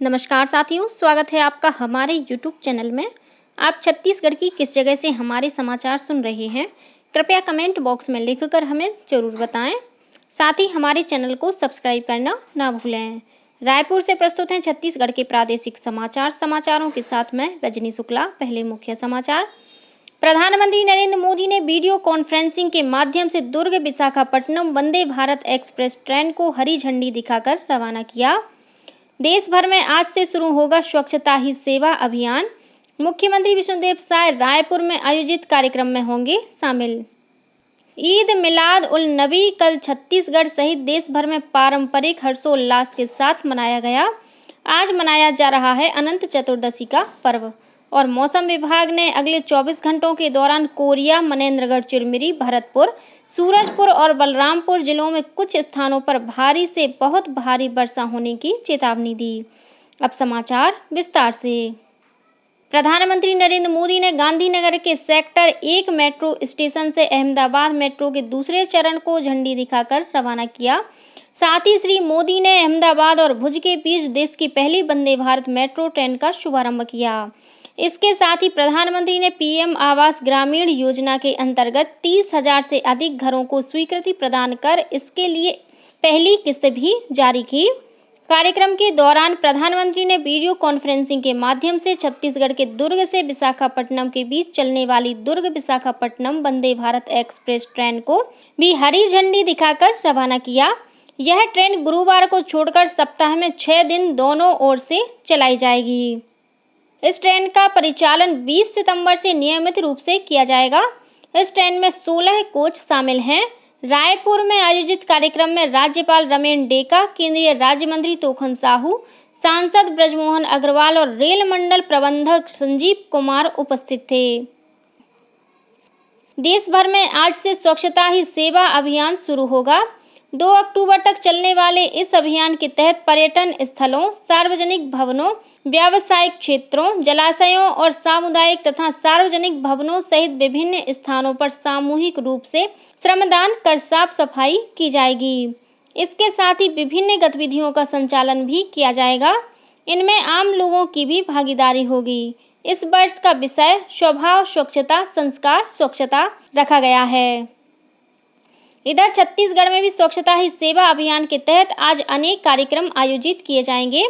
नमस्कार साथियों, स्वागत है आपका हमारे YouTube चैनल में। आप छत्तीसगढ़ की किस जगह से हमारे समाचार सुन रहे हैं, कृपया कमेंट बॉक्स में लिखकर हमें ज़रूर बताएं। साथ ही हमारे चैनल को सब्सक्राइब करना ना भूलें। रायपुर से प्रस्तुत हैं छत्तीसगढ़ के प्रादेशिक समाचारों के साथ मैं रजनी शुक्ला। पहले मुख्य समाचार। प्रधानमंत्री नरेंद्र मोदी ने वीडियो कॉन्फ्रेंसिंग के माध्यम से दुर्ग विशाखापट्टनम वंदे भारत एक्सप्रेस ट्रेन को हरी झंडी दिखाकर रवाना किया। देश भर में आज से शुरू होगा स्वच्छता ही सेवा अभियान। मुख्यमंत्री विष्णुदेव साय रायपुर में आयोजित कार्यक्रम में होंगे शामिल। ईद मिलाद उल नबी कल छत्तीसगढ़ सहित देश भर में पारंपरिक हर्षोल्लास के साथ मनाया गया। आज मनाया जा रहा है अनंत चतुर्दशी का पर्व और मौसम विभाग ने अगले 24 घंटों के दौरान कोरिया, मनेन्द्रगढ़, चिरमिरी, भरतपुर, सूरजपुर और बलरामपुर जिलों में कुछ स्थानों पर भारी से बहुत भारी वर्षा होने की चेतावनी दी। अब समाचार विस्तार से। प्रधानमंत्री नरेंद्र मोदी ने गांधीनगर के सेक्टर 1 मेट्रो स्टेशन से अहमदाबाद मेट्रो के दूसरे चरण को झंडी दिखाकर रवाना किया। साथ ही श्री मोदी ने अहमदाबाद और भुज के बीच देश की पहली वंदे भारत मेट्रो ट्रेन का शुभारंभ किया। इसके साथ ही प्रधानमंत्री ने पीएम आवास ग्रामीण योजना के अंतर्गत 30,000 से अधिक घरों को स्वीकृति प्रदान कर इसके लिए पहली किस्त भी जारी की। कार्यक्रम के दौरान प्रधानमंत्री ने वीडियो कॉन्फ्रेंसिंग के माध्यम से छत्तीसगढ़ के दुर्ग से विशाखापट्टनम के बीच चलने वाली दुर्ग विशाखापट्टनम वंदे भारत एक्सप्रेस ट्रेन को भी हरी झंडी दिखाकर रवाना किया। यह ट्रेन गुरुवार को छोड़कर सप्ताह में 6 दिन दोनों ओर से चलाई जाएगी। इस ट्रेन का परिचालन 20 सितंबर से नियमित रूप से किया जाएगा। इस ट्रेन में 16 कोच शामिल हैं। रायपुर में आयोजित कार्यक्रम में राज्यपाल रमेन डेका, केंद्रीय राज्य मंत्री तोखन साहू, सांसद ब्रजमोहन अग्रवाल और रेल मंडल प्रबंधक संजीव कुमार उपस्थित थे। देश भर में आज से स्वच्छता ही सेवा अभियान शुरू होगा। 2 अक्टूबर तक चलने वाले इस अभियान के तहत पर्यटन स्थलों, सार्वजनिक भवनों, व्यावसायिक क्षेत्रों, जलाशयों और सामुदायिक तथा सार्वजनिक भवनों सहित विभिन्न स्थानों पर सामूहिक रूप से श्रमदान कर साफ सफाई की जाएगी। इसके साथ ही विभिन्न गतिविधियों का संचालन भी किया जाएगा। इनमें आम लोगों की भी भागीदारी होगी। इस वर्ष का विषय स्वभाव स्वच्छता, संस्कार स्वच्छता रखा गया है। इधर छत्तीसगढ़ में भी स्वच्छता ही सेवा अभियान के तहत आज अनेक कार्यक्रम आयोजित किए जाएंगे।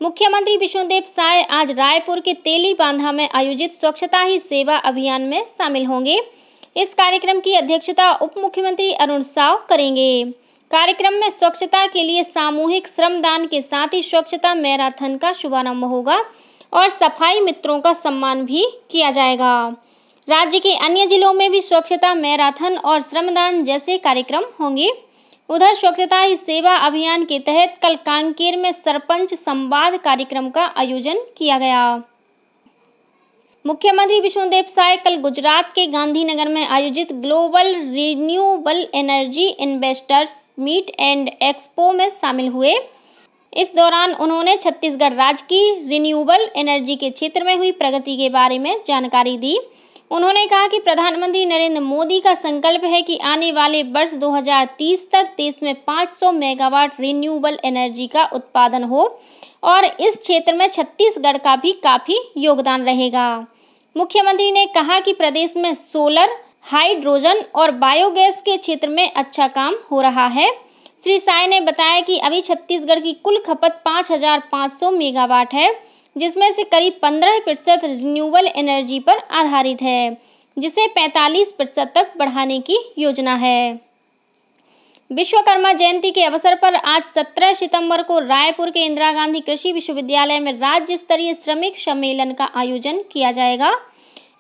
मुख्यमंत्री विष्णुदेव साय आज रायपुर के तेलीबांधा में आयोजित स्वच्छता ही सेवा अभियान में शामिल होंगे। इस कार्यक्रम की अध्यक्षता उप मुख्यमंत्री अरुण साव करेंगे। कार्यक्रम में स्वच्छता के लिए सामूहिक श्रमदान के साथ ही स्वच्छता मैराथन का शुभारंभ होगा और सफाई मित्रों का सम्मान भी किया जाएगा। राज्य के अन्य जिलों में भी स्वच्छता मैराथन और श्रमदान जैसे कार्यक्रम होंगे। उधर स्वच्छता ही सेवा अभियान के तहत कल कांकेर में सरपंच संवाद कार्यक्रम का आयोजन किया गया। मुख्यमंत्री विष्णुदेव साय कल गुजरात के गांधीनगर में आयोजित global renewable energy investors meet and expo में शामिल हुए। इस दौरान उन्होंने छत्तीसगढ़ राज्य की रिन्यूएबल एनर्जी के क्षेत्र में हुई प्रगति के बारे में जानकारी दी। उन्होंने कहा कि प्रधानमंत्री नरेंद्र मोदी का संकल्प है कि आने वाले वर्ष 2030 तक देश में 500 मेगावाट रिन्यूएबल एनर्जी का उत्पादन हो और इस क्षेत्र में छत्तीसगढ़ का भी काफी योगदान रहेगा। मुख्यमंत्री ने कहा कि प्रदेश में सोलर, हाइड्रोजन और बायोगैस के क्षेत्र में अच्छा काम हो रहा है। श्री साय ने बताया कि अभी छत्तीसगढ़ की कुल खपत 5,500 मेगावाट है, जिसमें से करीब 15% रिन्यूएबल एनर्जी पर आधारित है, जिसे 45% तक बढ़ाने की योजना है। विश्वकर्मा जयंती के अवसर पर आज 17 सितंबर को रायपुर के इंदिरा गांधी कृषि विश्वविद्यालय में राज्य स्तरीय श्रमिक सम्मेलन का आयोजन किया जाएगा।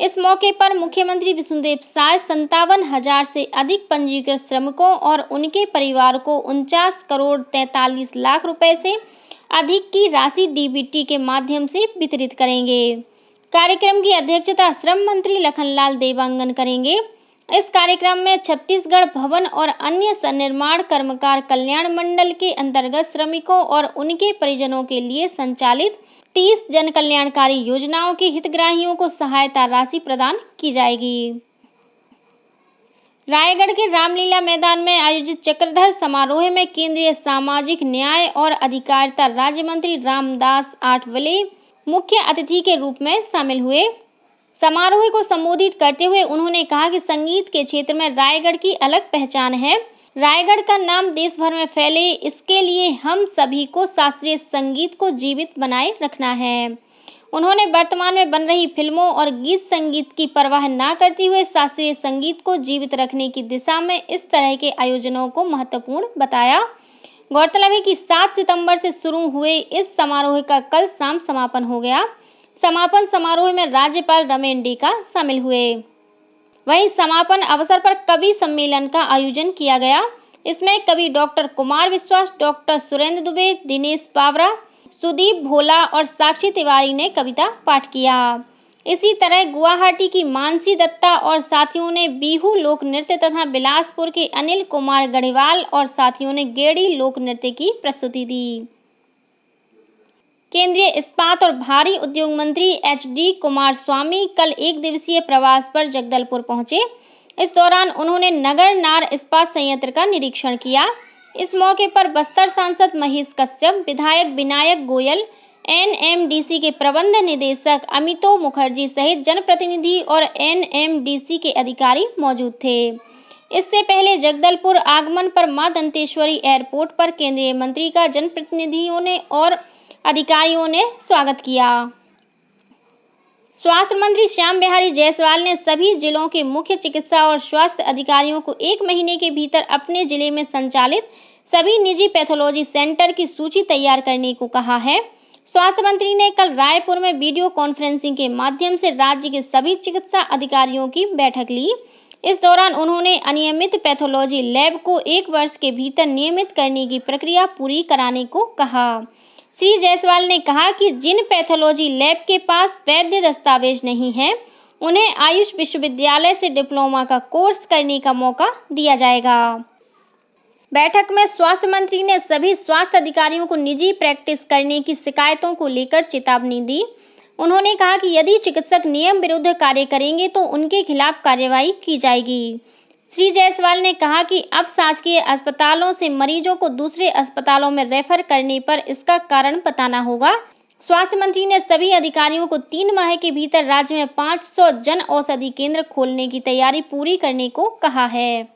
इस मौके पर मुख्यमंत्री विष्णुदेव साय 57,000 से अधिक पंजीकृत श्रमिकों और उनके परिवार को 49 करोड़ 43 लाख रुपए से अधिक की राशि डीबीटी के माध्यम से वितरित करेंगे। कार्यक्रम की अध्यक्षता श्रम मंत्री लखनलाल देवांगन करेंगे। इस कार्यक्रम में छत्तीसगढ़ भवन और अन्य सन्निर्माण कर्मकार कल्याण मंडल के अंतर्गत श्रमिकों और उनके परिजनों के लिए संचालित 30 जन कल्याणकारी योजनाओं के हितग्राहियों को सहायता राशि प्रदान की जाएगी। रायगढ़ के रामलीला मैदान में आयोजित चक्रधर समारोह में केंद्रीय सामाजिक न्याय और अधिकारिता राज्य मंत्री रामदास आठवले मुख्य अतिथि के रूप में शामिल हुए। समारोह को संबोधित करते हुए उन्होंने कहा कि संगीत के क्षेत्र में रायगढ़ की अलग पहचान है। रायगढ़ का नाम देश भर में फैले, इसके लिए हम सभी को शास्त्रीय संगीत को जीवित बनाए रखना है। उन्होंने वर्तमान में बन रही फिल्मों और गीत संगीत की परवाह न करते हुए शास्त्रीय संगीत को जीवित रखने की दिशा में इस तरह के आयोजनों को महत्वपूर्ण बताया। गौरतलब है कि 7 सितंबर से शुरू हुए इस समारोह का कल शाम समापन हो गया। समापन समारोह में राज्यपाल रमेन डेका शामिल हुए। वहीं समापन अवसर पर कवि सम्मेलन का आयोजन किया गया। इसमें कवि डॉक्टर कुमार विश्वास, डॉक्टर सुरेंद्र दुबे, दिनेश पावरा, सुदीप भोला और साक्षी तिवारी ने कविता पाठ किया। इसी तरह गुवाहाटी की मानसी दत्ता और साथियों ने बिहू लोक नृत्य तथा बिलासपुर के अनिल कुमार गढ़वाल और साथियों ने गेड़ी लोक नृत्य की प्रस्तुति दी। केंद्रीय इस्पात और भारी उद्योग मंत्री HD कुमारस्वामी कल 1 दिवसीय प्रवास पर जगदलपुर पहुंचे। इस दौरान उन्होंने नगर नार इस्पात संयंत्र का निरीक्षण किया। इस मौके पर बस्तर सांसद महेश कश्यप, विधायक विनायक गोयल, NMDC के प्रबंध निदेशक अमितो मुखर्जी सहित जनप्रतिनिधि और NMDC के अधिकारी मौजूद थे। इससे पहले जगदलपुर आगमन पर मां दंतेश्वरी एयरपोर्ट पर केंद्रीय मंत्री का जनप्रतिनिधियों ने और अधिकारियों ने स्वागत किया। स्वास्थ्य मंत्री श्याम बिहारी जायसवाल ने सभी जिलों के मुख्य चिकित्सा और स्वास्थ्य अधिकारियों को 1 महीने के भीतर अपने जिले में संचालित सभी निजी पैथोलॉजी सेंटर की सूची तैयार करने को कहा है। स्वास्थ्य मंत्री ने कल रायपुर में वीडियो कॉन्फ्रेंसिंग के माध्यम से राज्य के सभी चिकित्सा अधिकारियों की बैठक ली। इस दौरान उन्होंने अनियमित पैथोलॉजी लैब को 1 वर्ष के भीतर नियमित करने की प्रक्रिया पूरी कराने को कहा। श्री जायसवाल ने कहा कि जिन पैथोलॉजी लैब के पास वैध दस्तावेज नहीं है, उन्हें आयुष विश्वविद्यालय से डिप्लोमा का कोर्स करने का मौका दिया जाएगा। बैठक में स्वास्थ्य मंत्री ने सभी स्वास्थ्य अधिकारियों को निजी प्रैक्टिस करने की शिकायतों को लेकर चेतावनी दी। उन्होंने कहा कि यदि चिकित्सक नियम विरुद्ध कार्य करेंगे तो उनके खिलाफ कार्रवाई की जाएगी। श्री जायसवाल ने कहा कि अब शासकीय अस्पतालों से मरीजों को दूसरे अस्पतालों में रेफर करने पर इसका कारण बताना होगा। स्वास्थ्य मंत्री ने सभी अधिकारियों को 3 माह के भीतर राज्य में 500 जन औषधि केंद्र खोलने की तैयारी पूरी करने को कहा है।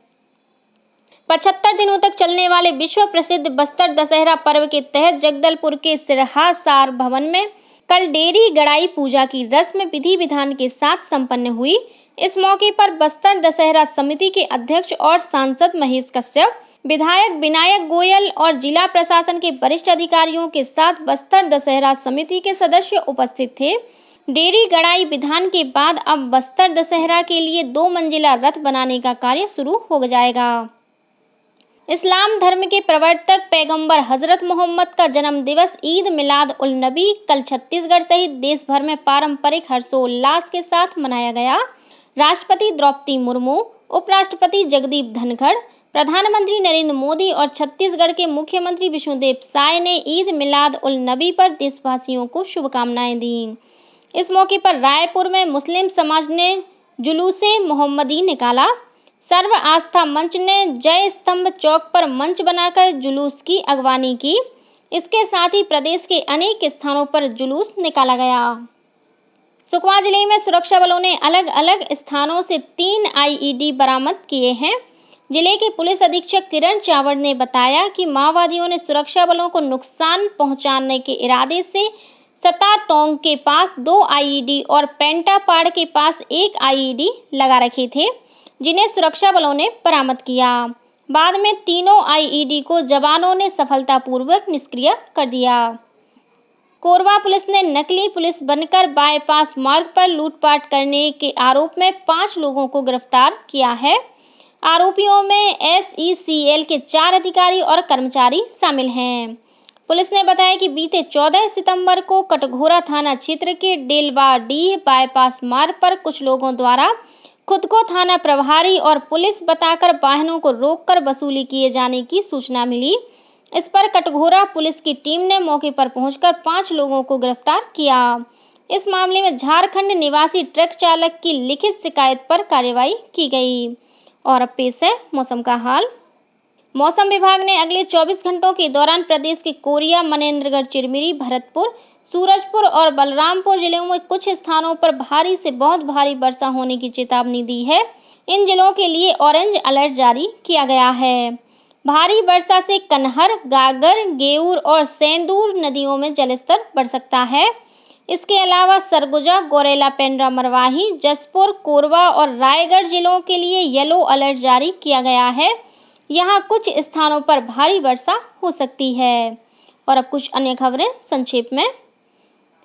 75 दिनों तक चलने वाले विश्व प्रसिद्ध बस्तर दशहरा पर्व के तहत जगदलपुर के सिरहासार भवन में कल डेरी गड़ाई पूजा की रस्म विधि विधान के साथ संपन्न हुई। इस मौके पर बस्तर दशहरा समिति के अध्यक्ष और सांसद महेश कश्यप, विधायक विनायक गोयल और जिला प्रशासन के वरिष्ठ अधिकारियों के साथ बस्तर दशहरा समिति के सदस्य उपस्थित थे। डेरी गड़ाई विधान के बाद अब बस्तर दशहरा के लिए 2 मंजिला रथ बनाने का कार्य शुरू हो जाएगा। इस्लाम धर्म के प्रवर्तक पैगंबर हजरत मोहम्मद का जन्म दिवस ईद मिलाद उल नबी कल छत्तीसगढ़ सहित देश भर में पारंपरिक हर्षोल्लास के साथ मनाया गया। राष्ट्रपति द्रौपदी मुर्मू, उपराष्ट्रपति जगदीप धनखड़, प्रधानमंत्री नरेंद्र मोदी और छत्तीसगढ़ के मुख्यमंत्री विष्णुदेव साय ने ईद मिलाद उल नबी पर देशवासियों को शुभकामनाएं दी। इस मौके पर रायपुर में मुस्लिम समाज ने जुलूसे मोहम्मदी निकाला। सर्व आस्था मंच ने जय स्तंभ चौक पर मंच बनाकर जुलूस की अगवानी की। इसके साथ ही प्रदेश के अनेक स्थानों पर जुलूस निकाला गया। सुकमा जिले में सुरक्षा बलों ने अलग अलग स्थानों से 3 IED बरामद किए हैं। जिले के पुलिस अधीक्षक किरण चावड़ ने बताया कि माओवादियों ने सुरक्षा बलों को नुकसान पहुंचाने के इरादे से सतारतोंग के पास 2 IED और पेंटापाड़ के पास 1 IED लगा रखे थे, जिन्हें सुरक्षा बलों ने बरामद किया। बाद में तीनों IED को जवानों ने सफलतापूर्वक निष्क्रिय कर दिया। कोरबा पुलिस ने नकली पुलिस बनकर बाईपास मार्ग पर लूटपाट करने के आरोप में 5 लोगों को गिरफ्तार किया है। आरोपियों में SECL के 4 अधिकारी और कर्मचारी शामिल हैं। पुलिस ने बताया कि बीते 14 सितंबर को कटघोरा थाना क्षेत्र के डेलवाडीह बाईपास मार्ग पर कुछ लोगों द्वारा खुद को थाना प्रभारी और पुलिस बताकर वाहनों को रोककर वसूली किए जाने की सूचना मिली। इस पर कटघोरा पुलिस की टीम ने मौके पर पहुंचकर 5 लोगों को गिरफ्तार किया। इस मामले में झारखंड निवासी ट्रक चालक की लिखित शिकायत पर कार्रवाई की गई। और अब पेश है मौसम का हाल। मौसम विभाग ने अगले 24 घंटों के दौरान प्रदेश के कोरिया, मनेंद्रगढ़, चिरमिरी, भरतपुर, सूरजपुर और बलरामपुर जिलों में कुछ स्थानों पर भारी से बहुत भारी वर्षा होने की चेतावनी दी है। इन जिलों के लिए ऑरेंज अलर्ट जारी किया गया है। भारी वर्षा से कन्हर, गागर, गेऊर और सेंदूर नदियों में जलस्तर बढ़ सकता है। इसके अलावा सरगुजा, गौरेला, पेंड्रा, मरवाही, जसपुर, कोरबा और रायगढ़ जिलों के लिए येलो अलर्ट जारी किया गया है। यहाँ कुछ स्थानों पर भारी वर्षा हो सकती है। और अब कुछ अन्य खबरें संक्षेप में।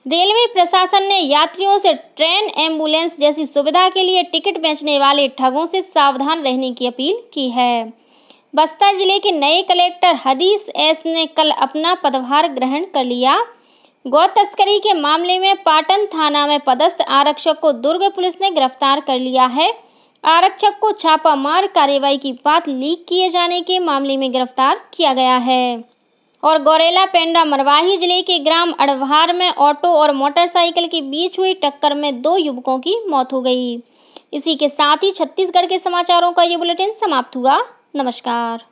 रेलवे प्रशासन ने यात्रियों से ट्रेन, एम्बुलेंस जैसी सुविधा के लिए टिकट बेचने वाले ठगों से सावधान रहने की अपील की है। बस्तर जिले के नए कलेक्टर हदीस एस ने कल अपना पदभार ग्रहण कर लिया। गौ तस्करी के मामले में पाटन थाना में पदस्थ आरक्षक को दुर्ग पुलिस ने गिरफ्तार कर लिया है। आरक्षक को छापामार कार्रवाई की बात लीक किए जाने के मामले में गिरफ्तार किया गया है। और गौरेला, पेंड्रा, मरवाही जिले के ग्राम अड़भार में ऑटो और मोटरसाइकिल के बीच हुई टक्कर में 2 युवकों की मौत हो गई। इसी के साथ ही छत्तीसगढ़ के समाचारों का ये बुलेटिन समाप्त हुआ। नमस्कार।